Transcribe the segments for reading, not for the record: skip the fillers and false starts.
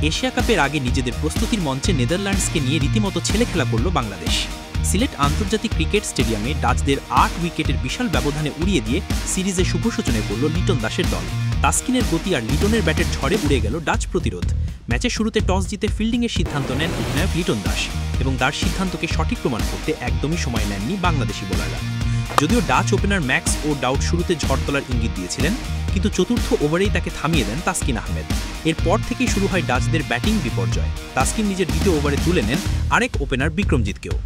Asia কাপের আগে নিজেদের প্রস্তুতির মঞ্চে নেদারল্যান্ডসকে নিয়ে রীতিমতো ছেলেখেলা করল বাংলাদেশ। সিলেট আন্তর্জাতিক ক্রিকেট স্টেডিয়ামে ডাচদের ৮ উইকেটের বিশাল ব্যবধানে উড়িয়ে দিয়ে সিরিজে শুভ সূচনা করল লিটন দাসের দল। তাসকিনের গতি আর লিটনের ব্যাটের ঝড়ে উড়ে গেল ডাচ প্রতিরোধ। ম্যাচের শুরুতে টস জিতে ফিল্ডিংয়ের সিদ্ধান্ত নেন অধিনায়ক লিটন দাস এবং তার সিদ্ধান্তকে সঠিক প্রমাণ করতে একদমই সময় নেননি বাংলাদেশি বোলাররা। যদিও ডাচ ওপেনার ম্যাক্স ও ডাউট শুরুতে ঝড় তোলার ইঙ্গিত দিয়েছিলেন, কিন্তু চতুর্থ ওভারেই তাকে থামিয়ে দেন তাসকিন আহমেদ। এরপর থেকেই শুরু হয় ডাচদের ব্যাটিং বিপর্যয়। তাসকিন নিজের দ্বিতীয় ওভারে তুলে নেন আরেক ওপেনার বিক্রমজিৎকেও।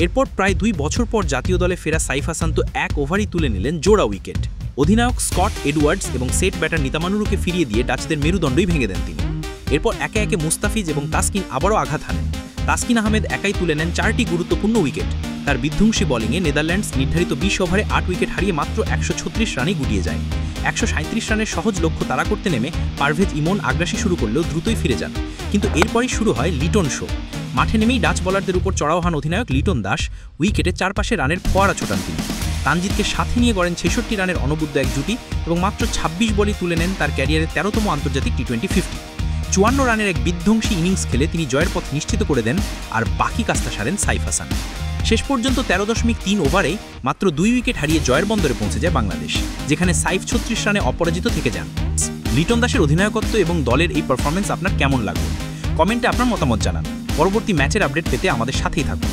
এরপর প্রায় 2 বছর পর জাতীয় দলে ফেরা সাইফ হাসান তো এক ওভারই তুলে নিলেন জোড়া উইকেট। অধিনায়ক স্কট এডওয়ার্ডস এবং সেট ব্যাটার নিতামানুরুকে ফিরিয়ে দিয়ে ডাচদের মেরুদণ্ডই ভেঙে দেন তিনি। এরপর একে একে মুস্তাফিজ এবং তাসকিন আবারও আঘাত হানেন। তাসকিন আহমেদ একাই তুলে নেন 4টি গুরুত্বপূর্ণ উইকেট। তার বিধ্বংসী বোলিংয়ে নেদারল্যান্ডস নির্ধারিত 20 ওভারে 8 উইকেট হারিয়ে মাত্র 136 রানেই গুটিয়ে যায়। 137 রানের সহজ লক্ষ্য তাড়া করতে নেমে পারভেজ ইমন আগ্রাসী শুরু করলেও দ্রুতই ফিরে যান। কিন্তু এরপরই শুরু হয় লিটন শো। মাঠে নেমেই ডাচ বোলারদের উপর চড়াও হন অধিনায়ক লিটন দাস। উইকেটে চারপাশে রানের ফোয়ারা ছোটান তিনি। তানজিদকে সাথে নিয়ে গড়েন 66 রানের অনবদ্য এক জুটি এবং মাত্র 26 বলেই তুলে নেন তার ক্যারিয়ারের 13তম আন্তর্জাতিক টি-20 50। 54 রানের এক বিধ্বংসী ইনিংস খেলে তিনি জয়ের পথ নিশ্চিত করে দেন, আর বাকি কাজটা সারেন সাইফ হাসান। শেষ পর্যন্ত 13.3 ওভারেই মাত্র 2 উইকেট হারিয়ে জয়ের বন্দরে পৌঁছে যায় বাংলাদেশ, যেখানে সাইফ 36 রানে অপরাজিত থেকে যান। লিটন দাসের অধিনায়কত্ব এবং দলের এই পারফরমেন্স আপনার কেমন লাগলো? কমেন্টে আপনার মতামত জানান। পরবর্তী ম্যাচের আপডেট পেতে আমাদের সাথেই থাকুন।